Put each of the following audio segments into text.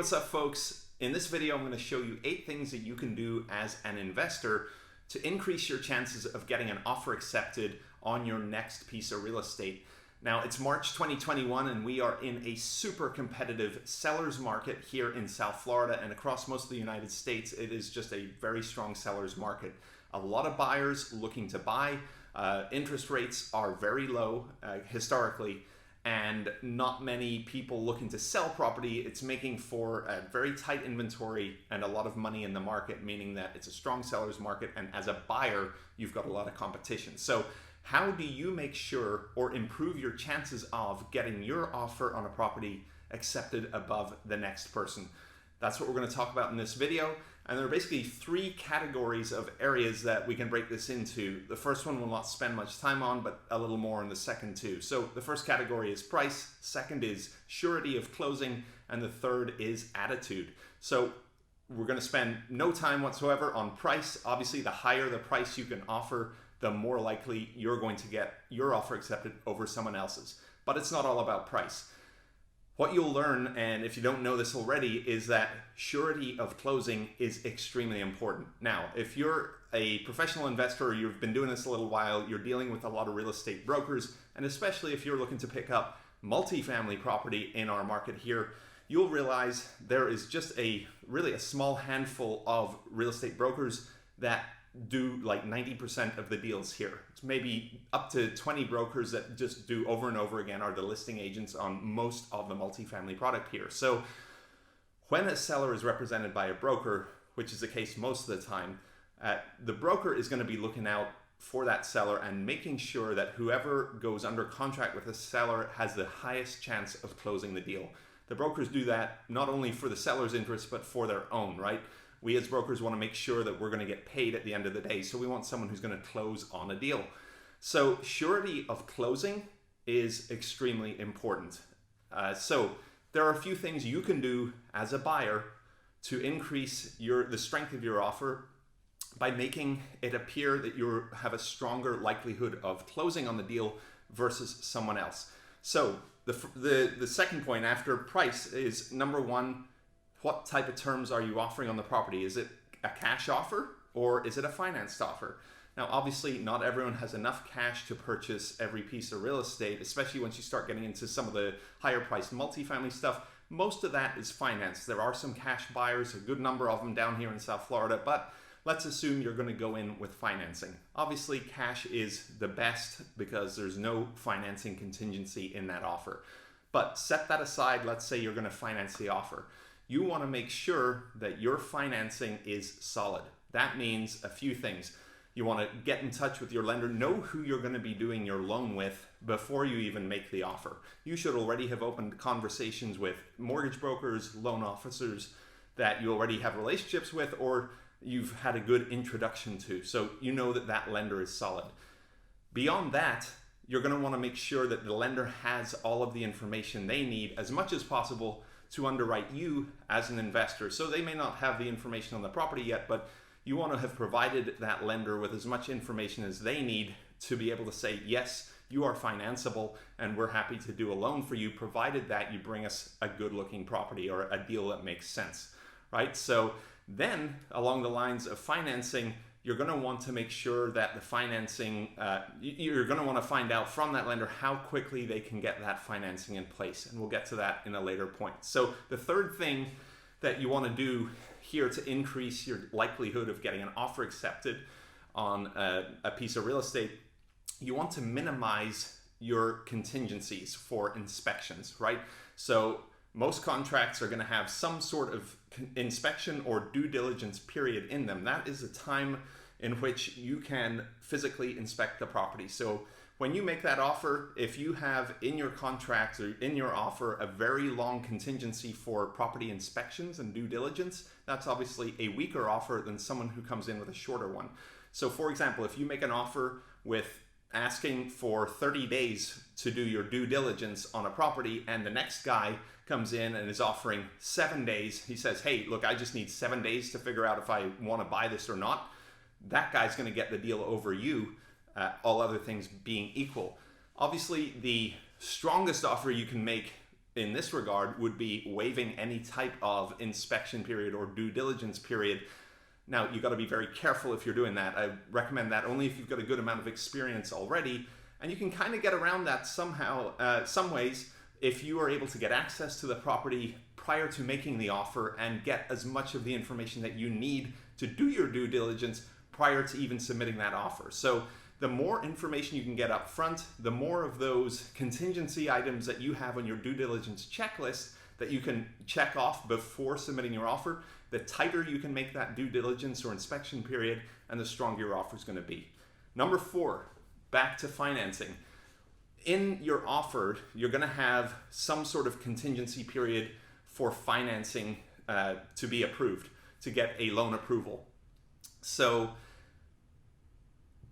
what's up folks? In this video I'm going to show you 8 things that you can do as an investor to increase your chances of getting an offer accepted on your next piece of real estate. Now it's March 2021 and we are in a super competitive seller's market here in South Florida, and across most of the United States it is just a very strong seller's market. A lot of buyers looking to buy. Interest rates are very low historically, and not many people looking to sell property. It's making for a very tight inventory and a lot of money in the market, meaning that it's a strong seller's market, and as a buyer you've got a lot of competition. So how do you make sure or improve your chances of getting your offer on a property accepted above the next person? That's what we're going to talk about in this video. And there are basically 3 categories of areas that we can break this into. The first one we'll not spend much time on, but a little more in the second too. So the first category is price, second is surety of closing, and the third is attitude. So we're going to spend no time whatsoever on price. Obviously, the higher the price you can offer, the more likely you're going to get your offer accepted over someone else's. But it's not all about price. What you'll learn, and if you don't know this already, is that surety of closing is extremely important. Now, if you're a professional investor or you've been doing this a little while, you're dealing with a lot of real estate brokers, and especially if you're looking to pick up multifamily property in our market here, you'll realize there is just really a small handful of real estate brokers that do like 90% of the deals here. It's maybe up to 20 brokers that just do over and over again, are the listing agents on most of the multifamily product here. So when a seller is represented by a broker, which is the case most of the time, the broker is going to be looking out for that seller and making sure that whoever goes under contract with the seller has the highest chance of closing the deal. The brokers do that not only for the seller's interest, but for their own, right? We as brokers want to make sure that we're going to get paid at the end of the day. So we want someone who's going to close on a deal. So surety of closing is extremely important. So there are a few things you can do as a buyer to increase the strength of your offer by making it appear that you have a stronger likelihood of closing on the deal versus someone else. So the second point after price is, number one, what type of terms are you offering on the property? Is it a cash offer or is it a financed offer? Now, obviously, not everyone has enough cash to purchase every piece of real estate, especially once you start getting into some of the higher priced multifamily stuff. Most of that is financed. There are some cash buyers, a good number of them down here in South Florida, but let's assume you're going to go in with financing. Obviously, cash is the best because there's no financing contingency in that offer. But set that aside, let's say you're going to finance the offer. You want to make sure that your financing is solid. That means a few things. You want to get in touch with your lender, know who you're going to be doing your loan with before you even make the offer. You should already have opened conversations with mortgage brokers, loan officers that you already have relationships with, or you've had a good introduction to. So you know that that lender is solid. Beyond that, you're going to want to make sure that the lender has all of the information they need as much as possible to underwrite you as an investor. So they may not have the information on the property yet, but you want to have provided that lender with as much information as they need to be able to say, yes, you are financeable and we're happy to do a loan for you, provided that you bring us a good looking property or a deal that makes sense, right? So then along the lines of financing, you're going to want to make sure that the financing, you're going to want to find out from that lender how quickly they can get that financing in place. And we'll get to that in a later point. So the third thing that you want to do here to increase your likelihood of getting an offer accepted on a piece of real estate, you want to minimize your contingencies for inspections, right? So most contracts are going to have some sort of inspection or due diligence period in them. That is a time in which you can physically inspect the property. So when you make that offer, if you have in your contract or in your offer a very long contingency for property inspections and due diligence, that's obviously a weaker offer than someone who comes in with a shorter one. So for example, if you make an offer with asking for 30 days to do your due diligence on a property, and the next guy comes in and is offering 7 days, he says, hey, look, I just need 7 days to figure out if I want to buy this or not. That guy's going to get the deal over you, all other things being equal. Obviously, the strongest offer you can make in this regard would be waiving any type of inspection period or due diligence period. Now, you got to be very careful if you're doing that. I recommend that only if you've got a good amount of experience already, and you can kind of get around that somehow, some ways, if you are able to get access to the property prior to making the offer and get as much of the information that you need to do your due diligence prior to even submitting that offer. So the more information you can get up front, the more of those contingency items that you have on your due diligence checklist that you can check off before submitting your offer, the tighter you can make that due diligence or inspection period, and the stronger your offer is going to be. Number 4, back to financing. In your offer, you're going to have some sort of contingency period for financing to be approved, to get a loan approval. So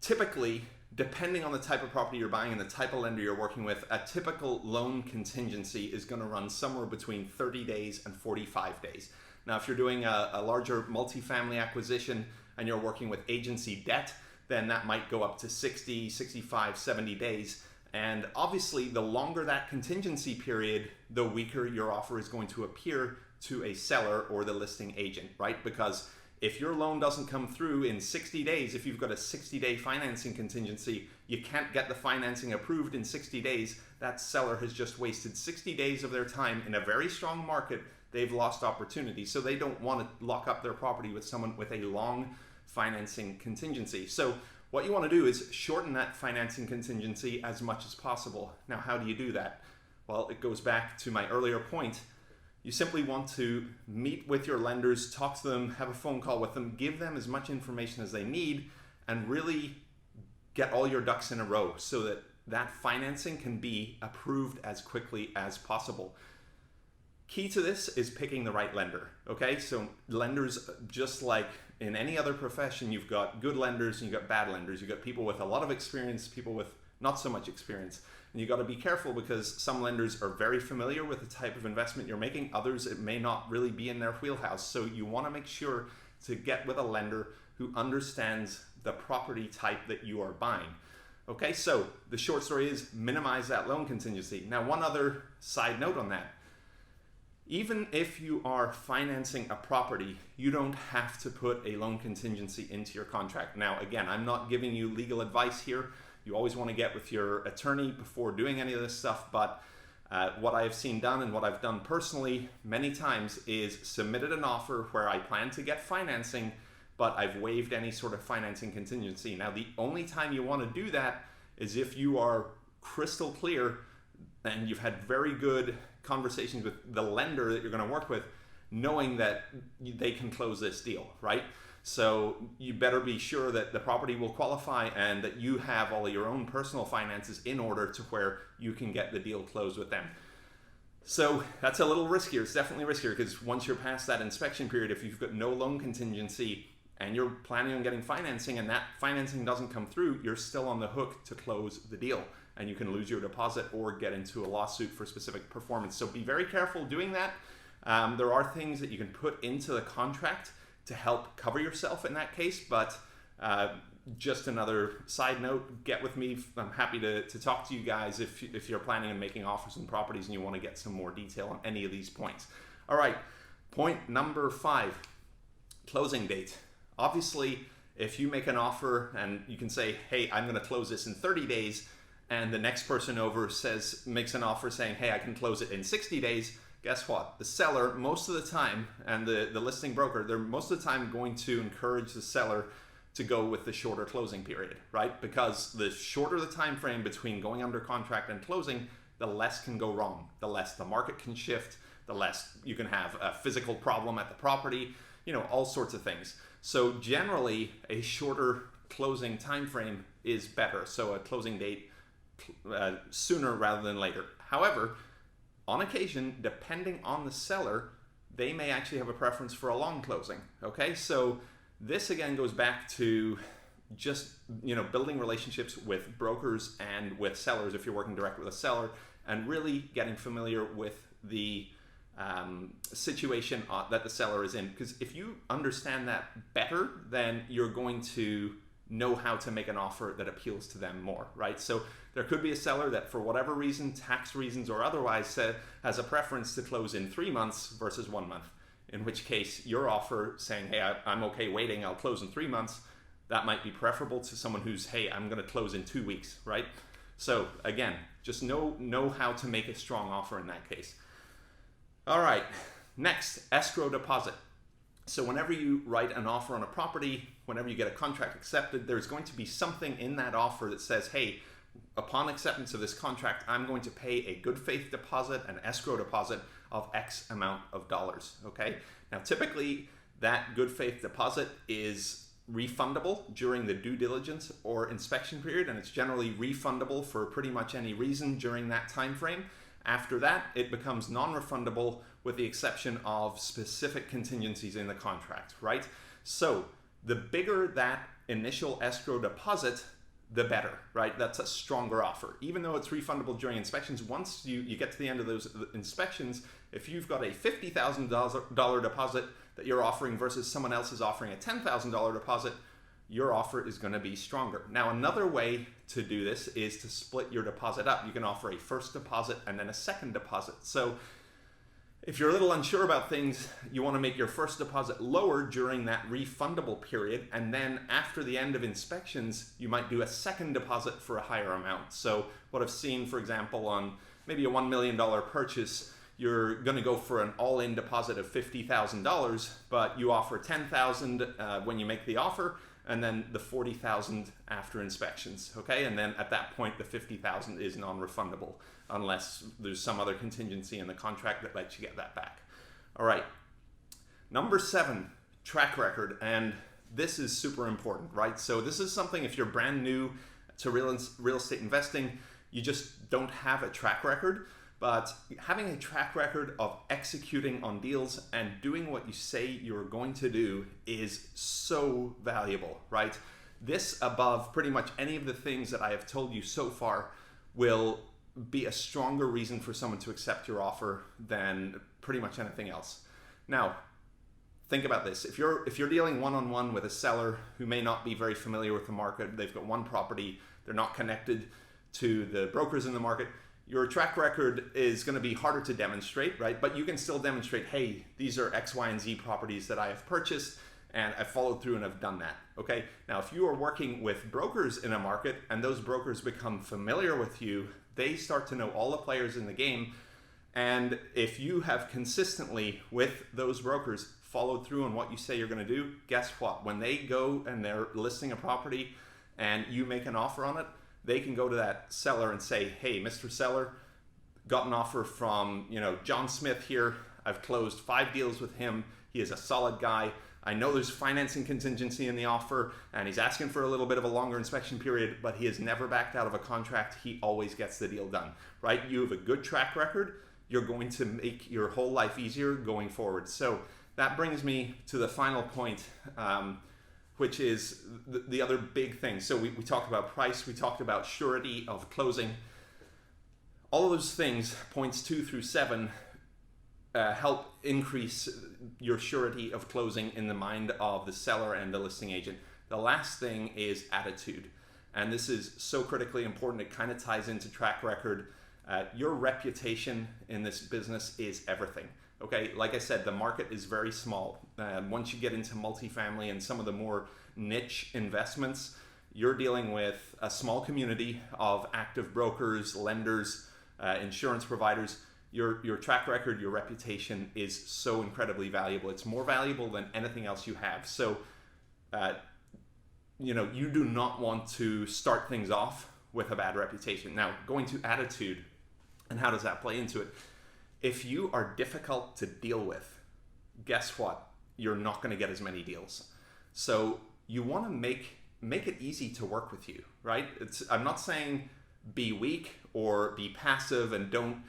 typically, depending on the type of property you're buying and the type of lender you're working with, a typical loan contingency is going to run somewhere between 30 days and 45 days. Now, if you're doing a larger multifamily acquisition and you're working with agency debt, then that might go up to 60, 65, 70 days. And obviously, the longer that contingency period, the weaker your offer is going to appear to a seller or the listing agent, right? Because if your loan doesn't come through in 60 days, if you've got a 60-day financing contingency, you can't get the financing approved in 60 days. That seller has just wasted 60 days of their time in a very strong market. They've lost opportunity. So they don't want to lock up their property with someone with a long financing contingency. So what you want to do is shorten that financing contingency as much as possible. Now, how do you do that? Well, it goes back to my earlier point. You simply want to meet with your lenders, talk to them, have a phone call with them, give them as much information as they need, and really get all your ducks in a row so that that financing can be approved as quickly as possible. Key to this is picking the right lender, okay? So lenders, just like in any other profession, you've got good lenders and you've got bad lenders. You've got people with a lot of experience, people with not so much experience. And you got to be careful because some lenders are very familiar with the type of investment you're making. Others, it may not really be in their wheelhouse. So you want to make sure to get with a lender who understands the property type that you are buying. Okay, so the short story is minimize that loan contingency. Now, one other side note on that. Even if you are financing a property, you don't have to put a loan contingency into your contract. Now, again, I'm not giving you legal advice here. You always want to get with your attorney before doing any of this stuff, but what I have seen done and what I've done personally many times is submitted an offer where I plan to get financing, but I've waived any sort of financing contingency. Now, the only time you want to do that is if you are crystal clear and you've had very good conversations with the lender that you're going to work with, knowing that they can close this deal, right? So you better be sure that the property will qualify and that you have all of your own personal finances in order to where you can get the deal closed with them. So that's a little riskier. It's definitely riskier because once you're past that inspection period, if you've got no loan contingency and you're planning on getting financing and that financing doesn't come through, you're still on the hook to close the deal. And you can lose your deposit or get into a lawsuit for specific performance. So be very careful doing that. There are things that you can put into the contract to help cover yourself in that case, but just another side note, get with me. I'm happy to talk to you guys if you're planning on making offers on properties and you want to get some more detail on any of these points. All right, point number 5, closing date. Obviously, if you make an offer and you can say, hey, I'm going to close this in 30 days, and the next person over makes an offer saying, hey, I can close it in 60 days, guess what? The seller, most of the time, and the listing broker, they're most of the time going to encourage the seller to go with the shorter closing period, right? Because the shorter the time frame between going under contract and closing, the less can go wrong, the less the market can shift, the less you can have a physical problem at the property, all sorts of things. So generally, a shorter closing time frame is better. So a closing date sooner rather than later. However, on occasion, depending on the seller, they may actually have a preference for a long closing. Okay, so this again goes back to just building relationships with brokers and with sellers if you're working directly with a seller, and really getting familiar with the situation that the seller is in. Because if you understand that better, then you're going to know how to make an offer that appeals to them more, right? So there could be a seller that for whatever reason, tax reasons or otherwise, has a preference to close in 3 months versus 1 month. In which case your offer saying, hey, I'm okay waiting, I'll close in 3 months, that might be preferable to someone who's, hey, I'm going to close in 2 weeks, right? So again, just know how to make a strong offer in that case. All right, next, escrow deposit. So whenever you write an offer on a property, whenever you get a contract accepted, there's going to be something in that offer that says, hey, upon acceptance of this contract, I'm going to pay a good faith deposit, an escrow deposit of X amount of dollars, okay? Now, typically, that good faith deposit is refundable during the due diligence or inspection period, and it's generally refundable for pretty much any reason during that time frame. After that, it becomes non-refundable with the exception of specific contingencies in the contract, right? So the bigger that initial escrow deposit, the better, right? That's a stronger offer. Even though it's refundable during inspections, once you get to the end of those inspections, if you've got a $50,000 deposit that you're offering versus someone else is offering a $10,000 deposit, your offer is going to be stronger. Now, another way to do this is to split your deposit up. You can offer a first deposit and then a second deposit. So if you're a little unsure about things, you want to make your first deposit lower during that refundable period, and then after the end of inspections, you might do a second deposit for a higher amount. So what I've seen, for example, on maybe a $1 million purchase, you're going to go for an all-in deposit of $50,000, but you offer $10,000 when you make the offer, and then the $40,000 after inspections, okay? And then at that point, the $50,000 is non-refundable unless there's some other contingency in the contract that lets you get that back. All right, number 7, track record, and this is super important, right? So this is something, if you're brand new to real estate investing, you just don't have a track record. But having a track record of executing on deals and doing what you say you're going to do is so valuable, right? This, above pretty much any of the things that I have told you so far, will be a stronger reason for someone to accept your offer than pretty much anything else. Now, think about this. If you're dealing one-on-one with a seller who may not be very familiar with the market, they've got one property, they're not connected to the brokers in the market, your track record is going to be harder to demonstrate, right? But you can still demonstrate, hey, these are X, Y, and Z properties that I have purchased, and I've followed through and I've done that, okay? Now, if you are working with brokers in a market and those brokers become familiar with you, they start to know all the players in the game. And if you have consistently, with those brokers, followed through on what you say you're going to do, guess what? When they go and they're listing a property and you make an offer on it, they can go to that seller and say, hey, Mr. Seller, got an offer from, John Smith here. I've closed 5 deals with him. He is a solid guy. I know there's financing contingency in the offer, and he's asking for a little bit of a longer inspection period, but he has never backed out of a contract. He always gets the deal done, right? You have a good track record. You're going to make your whole life easier going forward. So that brings me to the final point, which is the other big thing. So we talked about price, we talked about surety of closing. All of those things, points 2 through 7, help increase your surety of closing in the mind of the seller and the listing agent. The last thing is attitude. And this is so critically important. It kind of ties into track record. Your reputation in this business is everything. Okay, like I said, the market is very small. Once you get into multifamily and some of the more niche investments, you're dealing with a small community of active brokers, lenders, insurance providers. Your track record, your reputation is so incredibly valuable. It's more valuable than anything else you have. So, you do not want to start things off with a bad reputation. Now, going to attitude, and how does that play into it? If you are difficult to deal with, guess what? You're not going to get as many deals. So you want to make it easy to work with you, right? I'm not saying be weak or be passive and don't,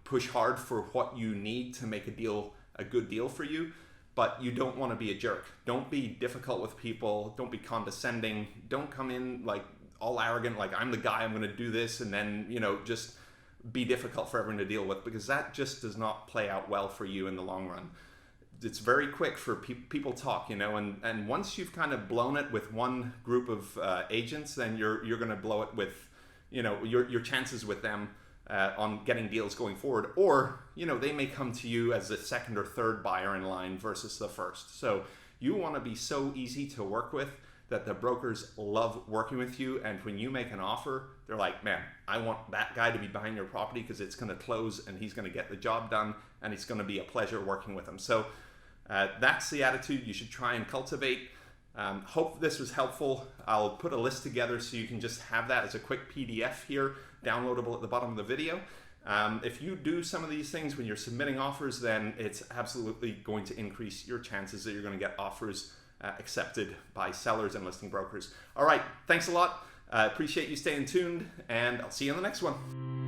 push hard for what you need to make a good deal for you, but you don't want to be a jerk. Don't be difficult with people. Don't be condescending. Don't come in like all arrogant, like I'm the guy, I'm going to do this, and then, just be difficult for everyone to deal with, because that just does not play out well for you in the long run. it's very quick for people talk, and once you've kind of blown it with one group of agents, then you're going to blow it with, your chances with them on getting deals going forward. Or, they may come to you as the second or third buyer in line versus the first. So you want to be so easy to work with that the brokers love working with you. And when you make an offer, they're like, man, I want that guy to be behind your property because it's going to close and he's going to get the job done and it's going to be a pleasure working with him. So that's the attitude you should try and cultivate. Hope this was helpful. I'll put a list together so you can just have that as a quick PDF here, downloadable at the bottom of the video. If you do some of these things when you're submitting offers, then it's absolutely going to increase your chances that you're going to get offers accepted by sellers and listing brokers. All right, thanks a lot. Appreciate you staying tuned, and I'll see you on the next one.